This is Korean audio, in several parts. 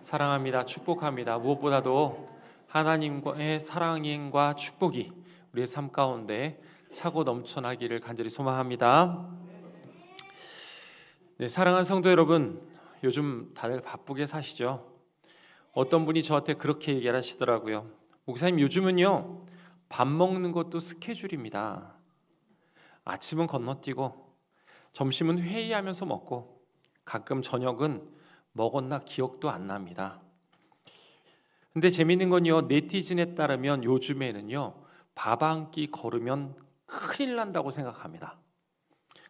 사랑합니다. 축복합니다. 무엇보다도 하나님과의 사랑과 축복이 우리의 삶 가운데 차고 넘쳐나기를 간절히 소망합니다. 네, 사랑하는 성도 여러분, 요즘 다들 바쁘게 사시죠? 어떤 분이 저한테 그렇게 얘기를 하시더라고요. 목사님, 요즘은요 밥 먹는 것도 스케줄입니다. 아침은 건너뛰고 점심은 회의하면서 먹고 가끔 저녁은 먹었나 기억도 안 납니다. 근데 재미있는 건요, 네티즌에 따르면 요즘에는요 밥 한 끼 거르면 큰일 난다고 생각합니다.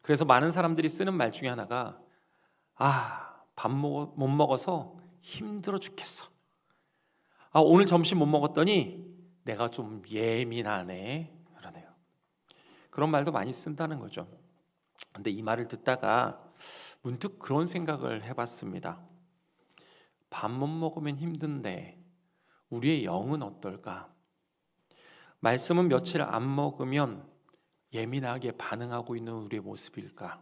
그래서 많은 사람들이 쓰는 말 중에 하나가 밥 못 먹어서 힘들어 죽겠어. 오늘 점심 못 먹었더니 내가 좀 예민하네. 그러네요. 그런 말도 많이 쓴다는 거죠. 근데 이 말을 듣다가 문득 그런 생각을 해봤습니다. 밥 못 먹으면 힘든데 우리의 영은 어떨까? 말씀은 며칠 안 먹으면 예민하게 반응하고 있는 우리의 모습일까?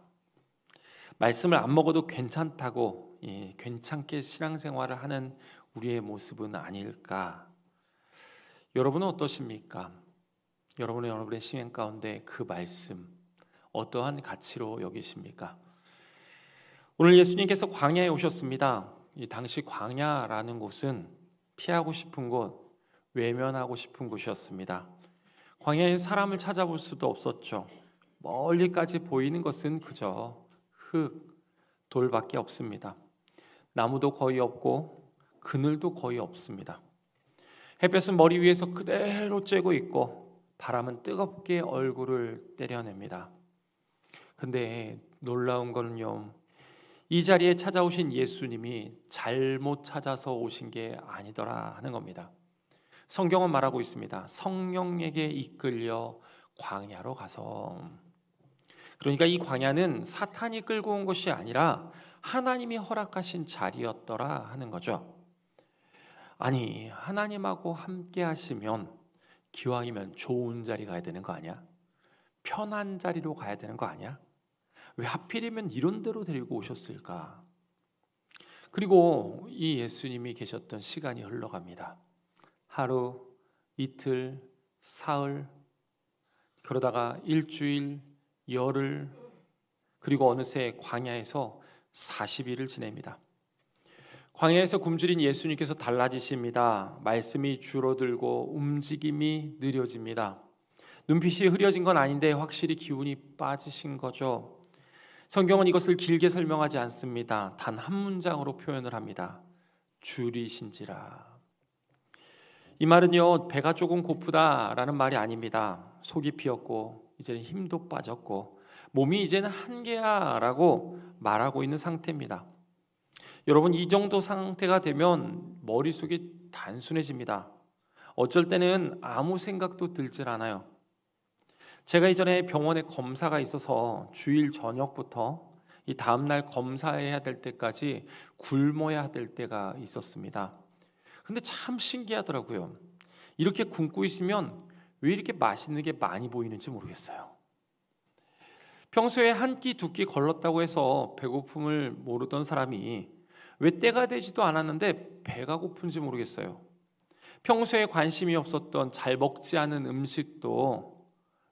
말씀을 안 먹어도 괜찮다고 괜찮게 신앙생활을 하는 우리의 모습은 아닐까? 여러분은 어떠십니까? 여러분의 신앙 가운데 그 말씀 어떠한 가치로 여기십니까? 오늘 예수님께서 광야에 오셨습니다. 이 당시 광야라는 곳은 피하고 싶은 곳, 외면하고 싶은 곳이었습니다. 광야에 사람을 찾아볼 수도 없었죠. 멀리까지 보이는 것은 그저 흙, 돌밖에 없습니다. 나무도 거의 없고 그늘도 거의 없습니다. 햇볕은 머리 위에서 그대로 쬐고 있고 바람은 뜨겁게 얼굴을 때려냅니다. 근데 놀라운 거는요, 이 자리에 찾아오신 예수님이 잘못 찾아서 오신 게 아니더라 하는 겁니다. 성경은 말하고 있습니다. 성령에게 이끌려 광야로 가서. 그러니까 이 광야는 사탄이 끌고 온 것이 아니라 하나님이 허락하신 자리였더라 하는 거죠. 아니, 하나님하고 함께 하시면 기왕이면 좋은 자리 가야 되는 거 아니야? 편한 자리로 가야 되는 거 아니야? 왜 하필이면 이런 데로 데리고 오셨을까? 그리고 이 예수님이 계셨던 시간이 흘러갑니다. 하루, 이틀, 사흘, 그러다가 일주일, 열흘, 그리고 어느새 광야에서 40일을 지냅니다. 광야에서 굶주린 예수님께서 달라지십니다. 말씀이 줄어들고 움직임이 느려집니다. 눈빛이 흐려진 건 아닌데 확실히 기운이 빠지신 거죠. 성경은 이것을 길게 설명하지 않습니다. 단 한 문장으로 표현을 합니다. 줄이신지라. 이 말은요, 배가 조금 고프다라는 말이 아닙니다. 속이 비었고 이제는 힘도 빠졌고 몸이 이제는 한계야라고 말하고 있는 상태입니다. 여러분, 이 정도 상태가 되면 머릿속이 단순해집니다. 어쩔 때는 아무 생각도 들질 않아요. 제가 이전에 병원에 검사가 있어서 주일 저녁부터 이 다음날 검사해야 될 때까지 굶어야 될 때가 있었습니다. 근데 참 신기하더라고요. 이렇게 굶고 있으면 왜 이렇게 맛있는 게 많이 보이는지 모르겠어요. 평소에 한 끼, 두 끼 걸렀다고 해서 배고픔을 모르던 사람이 왜 때가 되지도 않았는데 배가 고픈지 모르겠어요. 평소에 관심이 없었던 잘 먹지 않은 음식도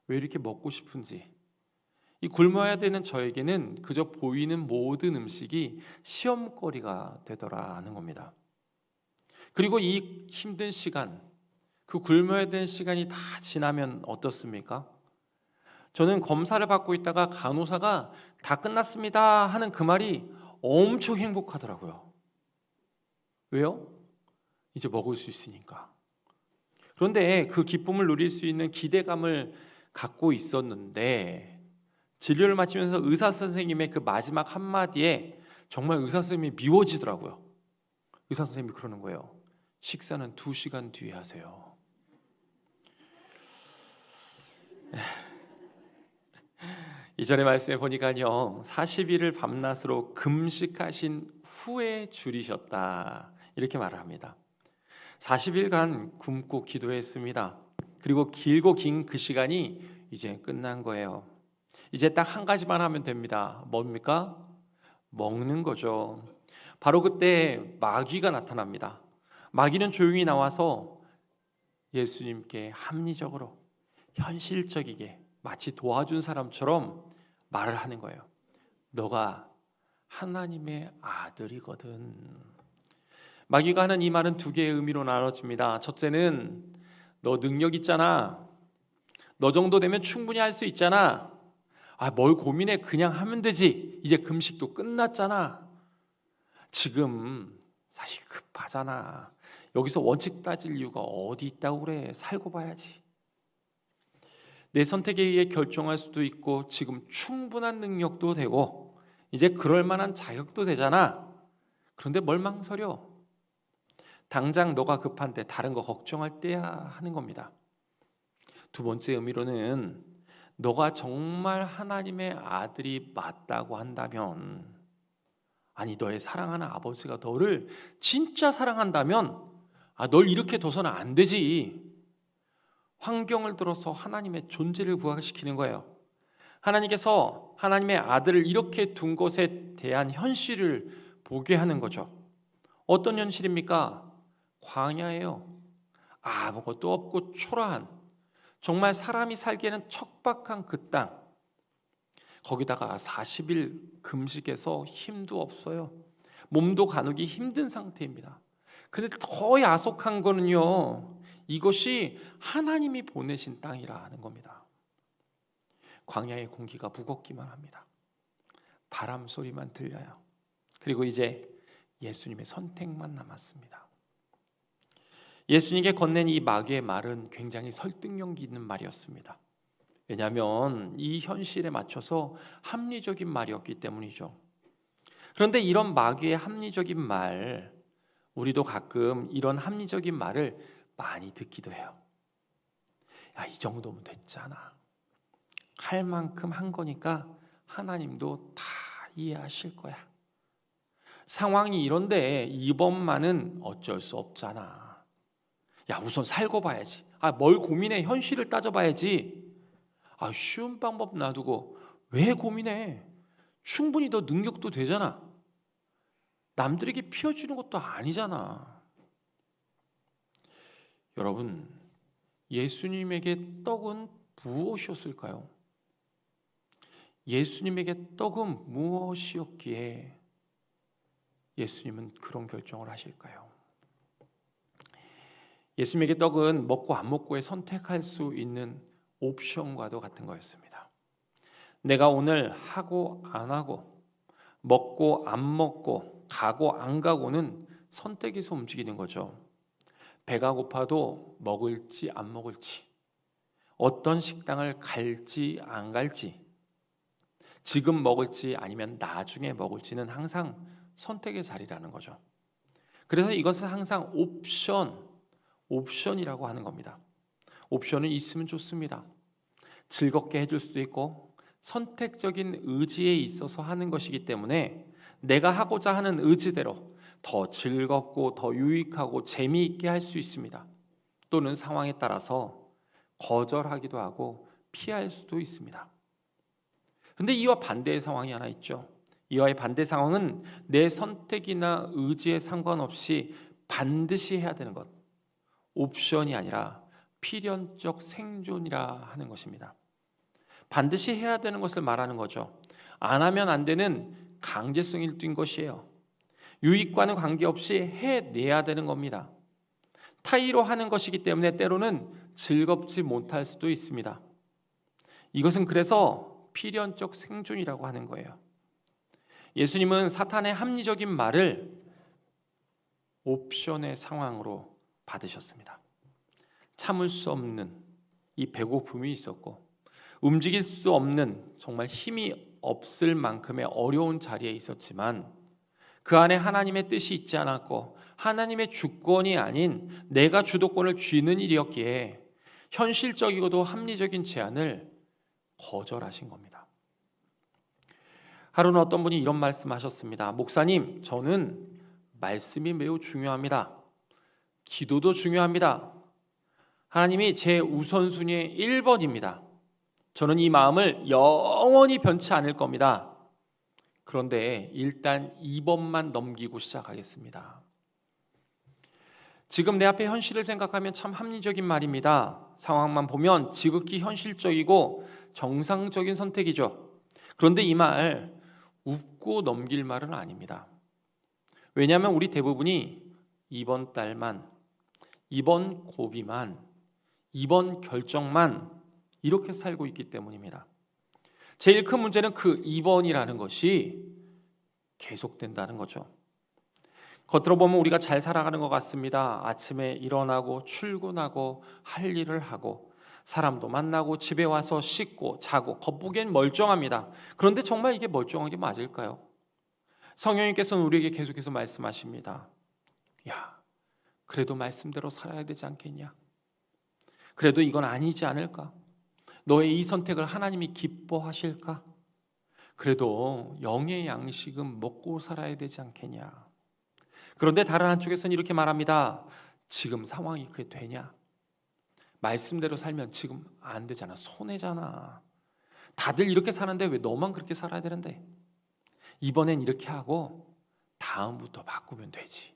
왜 이렇게 먹고 싶은지, 이 굶어야 되는 저에게는 그저 보이는 모든 음식이 시험거리가 되더라 하는 겁니다. 그리고 이 힘든 시간, 그 굶어야 되는 시간이 다 지나면 어떻습니까? 저는 검사를 받고 있다가 간호사가 다 끝났습니다 하는 그 말이 엄청 행복하더라고요. 왜요? 이제 먹을 수 있으니까. 그런데 그 기쁨을 누릴 수 있는 기대감을 갖고 있었는데 진료를 마치면서 의사 선생님의 그 마지막 한마디에 정말 의사 선생님이 미워지더라고요. 의사 선생님이 그러는 거예요. 식사는 2시간 뒤에 하세요. 이전에 말씀해 보니까요, 40일을 밤낮으로 금식하신 후에 줄이셨다 이렇게 말을 합니다. 40일간 굶고 기도했습니다. 그리고 길고 긴 그 시간이 이제 끝난 거예요. 이제 딱 한 가지만 하면 됩니다. 뭡니까? 먹는 거죠. 바로 그때 마귀가 나타납니다. 마귀는 조용히 나와서 예수님께 합리적으로 현실적이게 마치 도와준 사람처럼 말을 하는 거예요. 너가 하나님의 아들이거든. 마귀가 하는 이 말은 두 개의 의미로 나눠집니다. 첫째는 너 능력 있잖아. 너 정도 되면 충분히 할 수 있잖아. 뭘 고민해. 그냥 하면 되지. 이제 금식도 끝났잖아. 지금 사실 급하잖아. 여기서 원칙 따질 이유가 어디 있다고 그래. 살고 봐야지. 내 선택에 의해 결정할 수도 있고 지금 충분한 능력도 되고 이제 그럴 만한 자격도 되잖아. 그런데 뭘 망설여? 당장 너가 급한데 다른 거 걱정할 때야 하는 겁니다. 두 번째 의미로는 너가 정말 하나님의 아들이 맞다고 한다면, 아니 너의 사랑하는 아버지가 너를 진짜 사랑한다면 널 이렇게 둬서는 안 되지. 환경을 들어서 하나님의 존재를 부각시키는 거예요. 하나님께서 하나님의 아들을 이렇게 둔 것에 대한 현실을 보게 하는 거죠. 어떤 현실입니까? 광야예요. 아무것도 없고 초라한, 정말 사람이 살기에는 척박한 그 땅. 거기다가 40일 금식해서 힘도 없어요. 몸도 가누기 힘든 상태입니다. 근데 더 야속한 거는요, 이것이 하나님이 보내신 땅이라는 겁니다. 광야의 공기가 무겁기만 합니다. 바람 소리만 들려요. 그리고 이제 예수님의 선택만 남았습니다. 예수님께 건넨 이 마귀의 말은 굉장히 설득력 있는 말이었습니다. 왜냐하면 이 현실에 맞춰서 합리적인 말이었기 때문이죠. 그런데 이런 마귀의 합리적인 말, 우리도 가끔 이런 합리적인 말을 많이 듣기도 해요. 이 정도면 됐잖아. 할 만큼 한 거니까 하나님도 다 이해하실 거야. 상황이 이런데 이번만은 어쩔 수 없잖아. 우선 살고 봐야지. 뭘 고민해. 현실을 따져봐야지. 쉬운 방법 놔두고 왜 고민해? 충분히 너 능력도 되잖아. 남들에게 피워주는 것도 아니잖아. 여러분, 예수님에게 떡은 무엇이었을까요? 예수님에게 떡은 무엇이었기에 예수님은 그런 결정을 하실까요? 예수님에게 떡은 먹고 안 먹고에 선택할 수 있는 옵션과도 같은 거였습니다. 내가 오늘 하고 안 하고, 먹고 안 먹고, 가고 안 가고는 선택에서 움직이는 거죠. 배가 고파도 먹을지 안 먹을지, 어떤 식당을 갈지 안 갈지, 지금 먹을지 아니면 나중에 먹을지는 항상 선택의 자리라는 거죠. 그래서 이것은 항상 옵션이라고 하는 겁니다. 옵션은 있으면 좋습니다. 즐겁게 해줄 수도 있고 선택적인 의지에 있어서 하는 것이기 때문에 내가 하고자 하는 의지대로 더 즐겁고 더 유익하고 재미있게 할 수 있습니다. 또는 상황에 따라서 거절하기도 하고 피할 수도 있습니다. 근데 이와 반대의 상황이 하나 있죠. 이와의 반대 상황은 내 선택이나 의지에 상관없이 반드시 해야 되는 것, 옵션이 아니라 필연적 생존이라 하는 것입니다. 반드시 해야 되는 것을 말하는 거죠. 안 하면 안 되는 강제성이 일두인 것이에요. 유익과는 관계없이 해내야 되는 겁니다. 타의로 하는 것이기 때문에 때로는 즐겁지 못할 수도 있습니다. 이것은 그래서 필연적 생존이라고 하는 거예요. 예수님은 사탄의 합리적인 말을 옵션의 상황으로 받으셨습니다. 참을 수 없는 이 배고픔이 있었고 움직일 수 없는 정말 힘이 없을 만큼의 어려운 자리에 있었지만 그 안에 하나님의 뜻이 있지 않았고 하나님의 주권이 아닌 내가 주도권을 쥐는 일이었기에 현실적이고도 합리적인 제안을 거절하신 겁니다. 하루는 어떤 분이 이런 말씀하셨습니다. 목사님, 저는 말씀이 매우 중요합니다. 기도도 중요합니다. 하나님이 제 우선순위의 1번입니다. 저는 이 마음을 영원히 변치 않을 겁니다. 그런데 일단 2번만 넘기고 시작하겠습니다. 지금 내 앞에 현실을 생각하면 참 합리적인 말입니다. 상황만 보면 지극히 현실적이고 정상적인 선택이죠. 그런데 이 말 웃고 넘길 말은 아닙니다. 왜냐하면 우리 대부분이 이번 달만, 이번 고비만, 이번 결정만 이렇게 살고 있기 때문입니다. 제일 큰 문제는 그 2번이라는 것이 계속된다는 거죠. 겉으로 보면 우리가 잘 살아가는 것 같습니다. 아침에 일어나고 출근하고 할 일을 하고 사람도 만나고 집에 와서 씻고 자고 겉보기엔 멀쩡합니다. 그런데 정말 이게 멀쩡한 게 맞을까요? 성령님께서는 우리에게 계속해서 말씀하십니다. 야, 그래도 말씀대로 살아야 되지 않겠냐? 그래도 이건 아니지 않을까? 너의 이 선택을 하나님이 기뻐하실까? 그래도 영의 양식은 먹고 살아야 되지 않겠냐? 그런데 다른 한쪽에서는 이렇게 말합니다. 지금 상황이 그게 되냐? 말씀대로 살면 지금 안 되잖아. 손해잖아. 다들 이렇게 사는데 왜 너만 그렇게 살아야 되는데? 이번엔 이렇게 하고 다음부터 바꾸면 되지.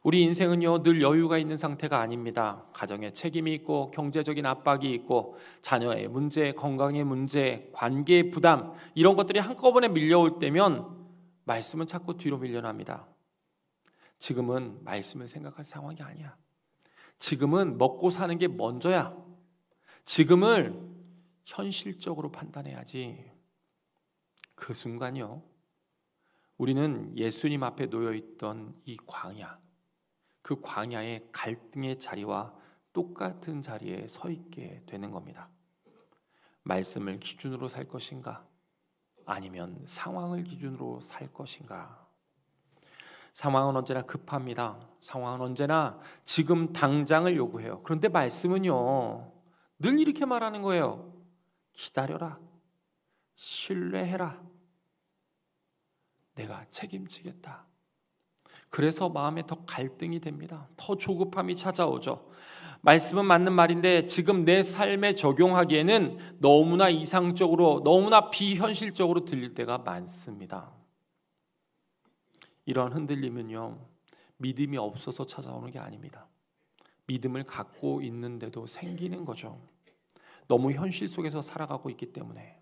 우리 인생은요, 늘 여유가 있는 상태가 아닙니다. 가정에 책임이 있고 경제적인 압박이 있고 자녀의 문제, 건강의 문제, 관계의 부담 이런 것들이 한꺼번에 밀려올 때면 말씀은 자꾸 뒤로 밀려납니다. 지금은 말씀을 생각할 상황이 아니야. 지금은 먹고 사는 게 먼저야. 지금을 현실적으로 판단해야지. 그 순간요, 우리는 예수님 앞에 놓여있던 이 광야, 그 광야의 갈등의 자리와 똑같은 자리에 서 있게 되는 겁니다. 말씀을 기준으로 살 것인가? 아니면 상황을 기준으로 살 것인가? 상황은 언제나 급합니다. 상황은 언제나 지금 당장을 요구해요. 그런데 말씀은요, 늘 이렇게 말하는 거예요. 기다려라. 신뢰해라. 내가 책임지겠다. 그래서 마음에 더 갈등이 됩니다. 더 조급함이 찾아오죠. 말씀은 맞는 말인데 지금 내 삶에 적용하기에는 너무나 이상적으로, 너무나 비현실적으로 들릴 때가 많습니다. 이런 흔들림은요, 믿음이 없어서 찾아오는 게 아닙니다. 믿음을 갖고 있는데도 생기는 거죠. 너무 현실 속에서 살아가고 있기 때문에,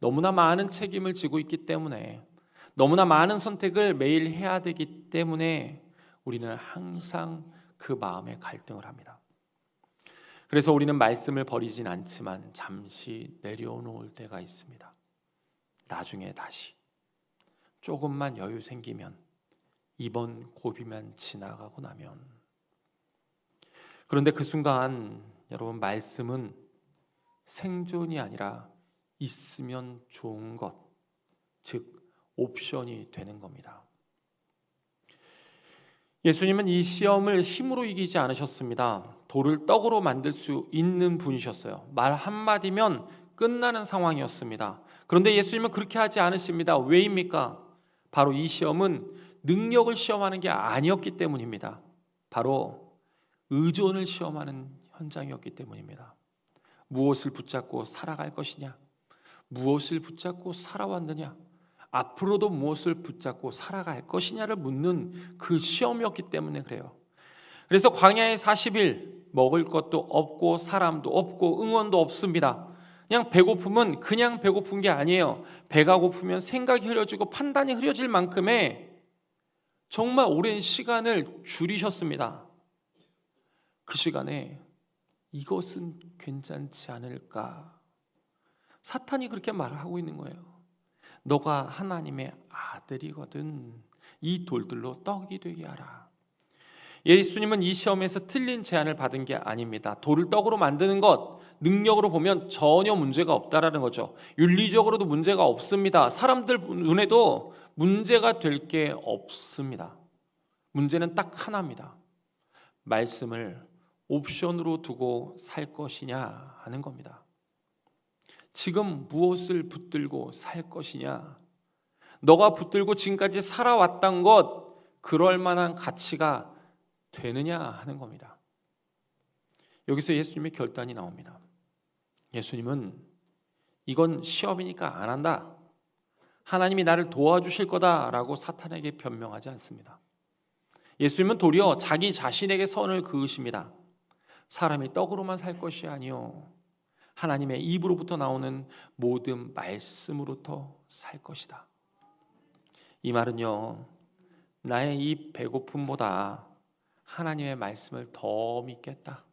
너무나 많은 책임을 지고 있기 때문에, 너무나 많은 선택을 매일 해야 되기 때문에 우리는 항상 그 마음에 갈등을 합니다. 그래서 우리는 말씀을 버리진 않지만 잠시 내려놓을 때가 있습니다. 나중에 다시 조금만 여유 생기면, 이번 고비만 지나가고 나면. 그런데 그 순간 여러분, 말씀은 생존이 아니라 있으면 좋은 것, 즉 옵션이 되는 겁니다. 예수님은 이 시험을 힘으로 이기지 않으셨습니다. 돌을 떡으로 만들 수 있는 분이셨어요. 말 한마디면 끝나는 상황이었습니다. 그런데 예수님은 그렇게 하지 않으십니다. 왜입니까? 바로 이 시험은 능력을 시험하는 게 아니었기 때문입니다. 바로 의존을 시험하는 현장이었기 때문입니다. 무엇을 붙잡고 살아갈 것이냐? 무엇을 붙잡고 살아왔느냐? 앞으로도 무엇을 붙잡고 살아갈 것이냐를 묻는 그 시험이었기 때문에 그래요. 그래서 광야의 40일 먹을 것도 없고 사람도 없고 응원도 없습니다. 그냥 배고픔은 그냥 배고픈 게 아니에요. 배가 고프면 생각이 흐려지고 판단이 흐려질 만큼의 정말 오랜 시간을 줄이셨습니다. 그 시간에 이것은 괜찮지 않을까? 사탄이 그렇게 말을 하고 있는 거예요. 너가 하나님의 아들이거든. 이 돌들로 떡이 되게 하라. 예수님은 이 시험에서 틀린 제안을 받은 게 아닙니다. 돌을 떡으로 만드는 것, 능력으로 보면 전혀 문제가 없다라는 거죠. 윤리적으로도 문제가 없습니다. 사람들 눈에도 문제가 될 게 없습니다. 문제는 딱 하나입니다. 말씀을 옵션으로 두고 살 것이냐 하는 겁니다. 지금 무엇을 붙들고 살 것이냐? 너가 붙들고 지금까지 살아왔던 것, 그럴 만한 가치가 되느냐 하는 겁니다. 여기서 예수님의 결단이 나옵니다. 예수님은 이건 시험이니까 안 한다. 하나님이 나를 도와주실 거다라고 사탄에게 변명하지 않습니다. 예수님은 도리어 자기 자신에게 선을 그으십니다. 사람이 떡으로만 살 것이 아니요 하나님의 입으로부터 나오는 모든 말씀으로부터 살 것이다. 이 말은요, 나의 이 배고픔보다 하나님의 말씀을 더 믿겠다.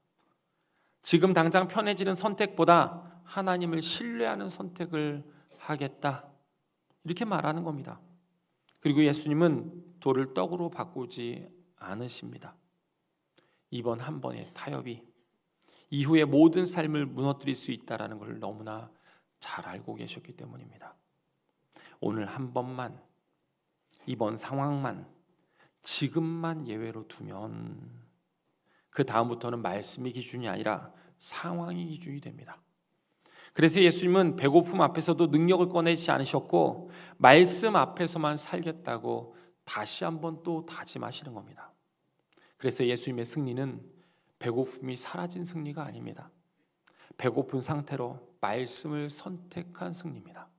지금 당장 편해지는 선택보다 하나님을 신뢰하는 선택을 하겠다. 이렇게 말하는 겁니다. 그리고 예수님은 돌을 떡으로 바꾸지 않으십니다. 이번 한 번의 타협이 이후의 모든 삶을 무너뜨릴 수 있다는 걸 너무나 잘 알고 계셨기 때문입니다. 오늘 한 번만, 이번 상황만, 지금만 예외로 두면 그 다음부터는 말씀이 기준이 아니라 상황이 기준이 됩니다. 그래서 예수님은 배고픔 앞에서도 능력을 꺼내지 않으셨고 말씀 앞에서만 살겠다고 다시 한번 또 다짐하시는 겁니다. 그래서 예수님의 승리는 배고픔이 사라진 승리가 아닙니다. 배고픈 상태로 말씀을 선택한 승리입니다.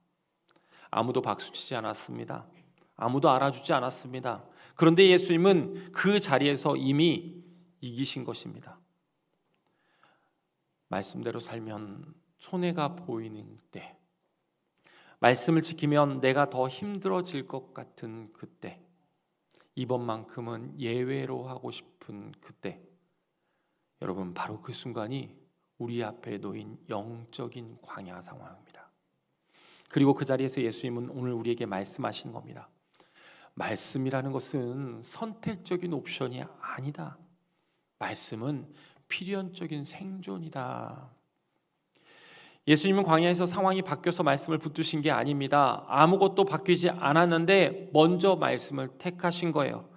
아무도 박수치지 않았습니다. 아무도 알아주지 않았습니다. 그런데 예수님은 그 자리에서 이미 이기신 것입니다. 말씀대로 살면 손해가 보이는 때, 말씀을 지키면 내가 더 힘들어질 것 같은 그때, 이번만큼은 예외로 하고 싶은 그때, 여러분 바로 그 순간이 우리 앞에 놓인 영적인 광야 상황입니다. 그리고 그 자리에서 예수님은 오늘 우리에게 말씀하시는 겁니다. 말씀이라는 것은 선택적인 옵션이 아니다. 말씀은 필연적인 생존이다. 예수님은 광야에서 상황이 바뀌어서 말씀을 붙드신 게 아닙니다. 아무것도 바뀌지 않았는데 먼저 말씀을 택하신 거예요.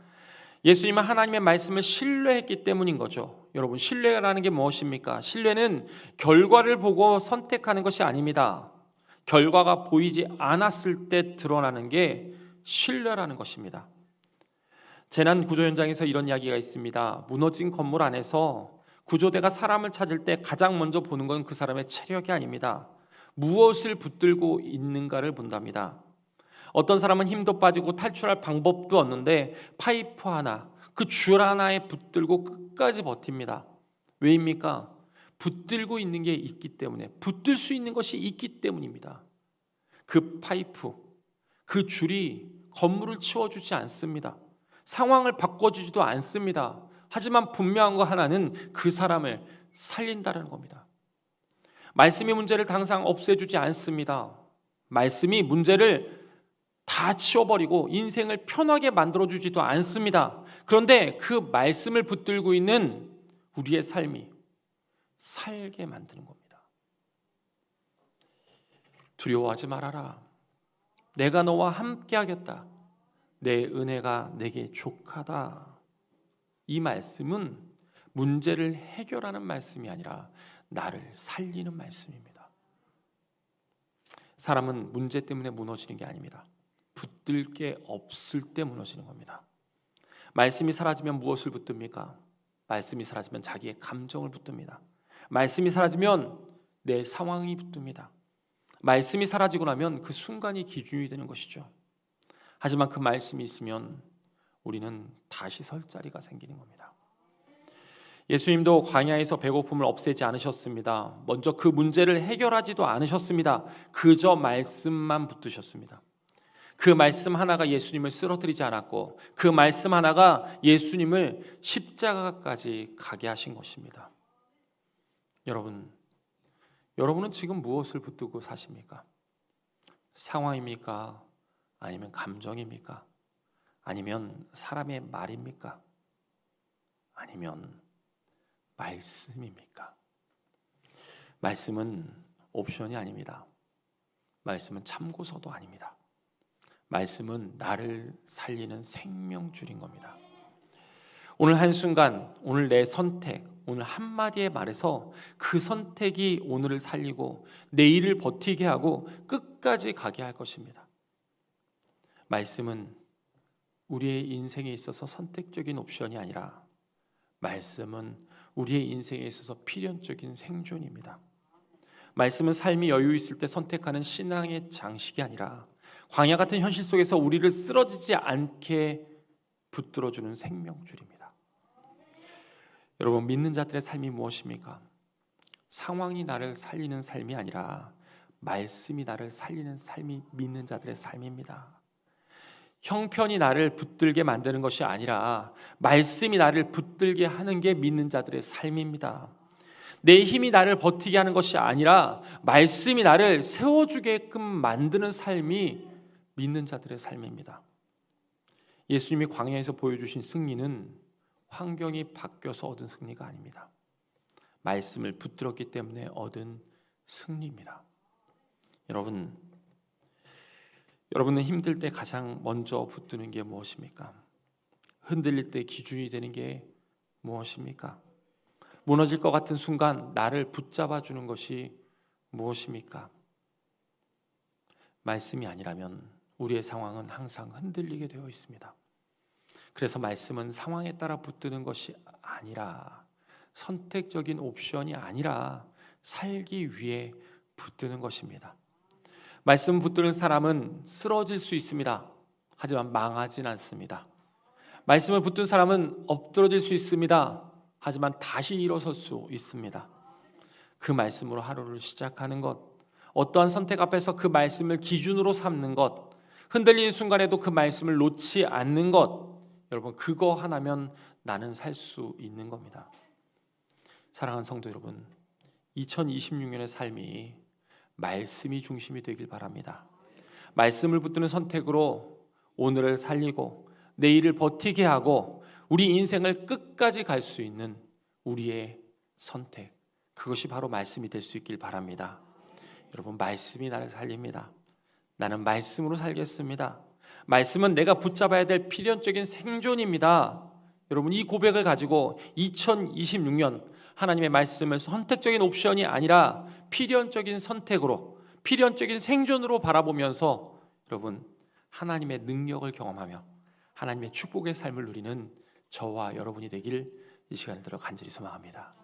예수님은 하나님의 말씀을 신뢰했기 때문인 거죠. 여러분, 신뢰라는 게 무엇입니까? 신뢰는 결과를 보고 선택하는 것이 아닙니다. 결과가 보이지 않았을 때 드러나는 게 신뢰라는 것입니다. 재난 구조 현장에서 이런 이야기가 있습니다. 무너진 건물 안에서 구조대가 사람을 찾을 때 가장 먼저 보는 건 그 사람의 체력이 아닙니다. 무엇을 붙들고 있는가를 본답니다. 어떤 사람은 힘도 빠지고 탈출할 방법도 없는데 파이프 하나, 그 줄 하나에 붙들고 끝까지 버팁니다. 왜입니까? 붙들고 있는 게 있기 때문에, 붙들 수 있는 것이 있기 때문입니다. 그 파이프, 그 줄이 건물을 치워주지 않습니다. 상황을 바꿔주지도 않습니다. 하지만 분명한 거 하나는 그 사람을 살린다는 겁니다. 말씀이 문제를 당장 없애주지 않습니다. 말씀이 문제를 다 치워버리고 인생을 편하게 만들어주지도 않습니다. 그런데 그 말씀을 붙들고 있는 우리의 삶이 살게 만드는 겁니다. 두려워하지 말아라. 내가 너와 함께하겠다. 내 은혜가 내게 족하다. 이 말씀은 문제를 해결하는 말씀이 아니라 나를 살리는 말씀입니다. 사람은 문제 때문에 무너지는 게 아닙니다. 붙들 게 없을 때 무너지는 겁니다. 말씀이 사라지면 무엇을 붙듭니까? 말씀이 사라지면 자기의 감정을 붙듭니다. 말씀이 사라지면 내 상황이 붙듭니다. 말씀이 사라지고 나면 그 순간이 기준이 되는 것이죠. 하지만 그 말씀이 있으면 우리는 다시 설 자리가 생기는 겁니다. 예수님도 광야에서 배고픔을 없애지 않으셨습니다. 먼저 그 문제를 해결하지도 않으셨습니다. 그저 말씀만 붙드셨습니다. 그 말씀 하나가 예수님을 쓰러뜨리지 않았고 그 말씀 하나가 예수님을 십자가까지 가게 하신 것입니다. 여러분은 지금 무엇을 붙들고 사십니까? 상황입니까? 아니면 감정입니까? 아니면 사람의 말입니까? 아니면 말씀입니까? 말씀은 옵션이 아닙니다. 말씀은 참고서도 아닙니다. 말씀은 나를 살리는 생명줄인 겁니다. 오늘 한순간, 오늘 내 선택, 오늘 한마디의 말에서 그 선택이 오늘을 살리고 내일을 버티게 하고 끝까지 가게 할 것입니다. 말씀은 우리의 인생에 있어서 선택적인 옵션이 아니라 말씀은 우리의 인생에 있어서 필연적인 생존입니다. 말씀은 삶이 여유 있을 때 선택하는 신앙의 장식이 아니라 광야 같은 현실 속에서 우리를 쓰러지지 않게 붙들어주는 생명줄입니다. 여러분, 믿는 자들의 삶이 무엇입니까? 상황이 나를 살리는 삶이 아니라 말씀이 나를 살리는 삶이 믿는 자들의 삶입니다. 형편이 나를 붙들게 만드는 것이 아니라 말씀이 나를 붙들게 하는 게 믿는 자들의 삶입니다. 내 힘이 나를 버티게 하는 것이 아니라 말씀이 나를 세워주게끔 만드는 삶이 믿는 자들의 삶입니다. 예수님이 광야에서 보여주신 승리는 환경이 바뀌어서 얻은 승리가 아닙니다. 말씀을 붙들었기 때문에 얻은 승리입니다. 여러분은 힘들 때 가장 먼저 붙드는 게 무엇입니까? 흔들릴 때 기준이 되는 게 무엇입니까? 무너질 것 같은 순간 나를 붙잡아 주는 것이 무엇입니까? 말씀이 아니라면 우리의 상황은 항상 흔들리게 되어 있습니다. 그래서 말씀은 상황에 따라 붙드는 것이 아니라, 선택적인 옵션이 아니라 살기 위해 붙드는 것입니다. 말씀 붙드는 사람은 쓰러질 수 있습니다. 하지만 망하진 않습니다. 말씀을 붙든 사람은 엎드러질 수 있습니다. 하지만 다시 일어설 수 있습니다. 그 말씀으로 하루를 시작하는 것, 어떠한 선택 앞에서 그 말씀을 기준으로 삼는 것, 흔들리는 순간에도 그 말씀을 놓지 않는 것, 여러분, 그거 하나면 나는 살 수 있는 겁니다. 사랑하는 성도 여러분, 2026년의 삶이 말씀이 중심이 되길 바랍니다. 말씀을 붙드는 선택으로 오늘을 살리고 내일을 버티게 하고 우리 인생을 끝까지 갈 수 있는 우리의 선택, 그것이 바로 말씀이 될 수 있길 바랍니다. 여러분, 말씀이 나를 살립니다. 나는 말씀으로 살겠습니다. 말씀은 내가 붙잡아야 될 필연적인 생존입니다. 여러분, 이 고백을 가지고 2026년 하나님의 말씀을 선택적인 옵션이 아니라 필연적인 선택으로, 필연적인 생존으로 바라보면서 여러분, 하나님의 능력을 경험하며 하나님의 축복의 삶을 누리는 저와 여러분이 되길 이 시간에 들어 간절히 소망합니다.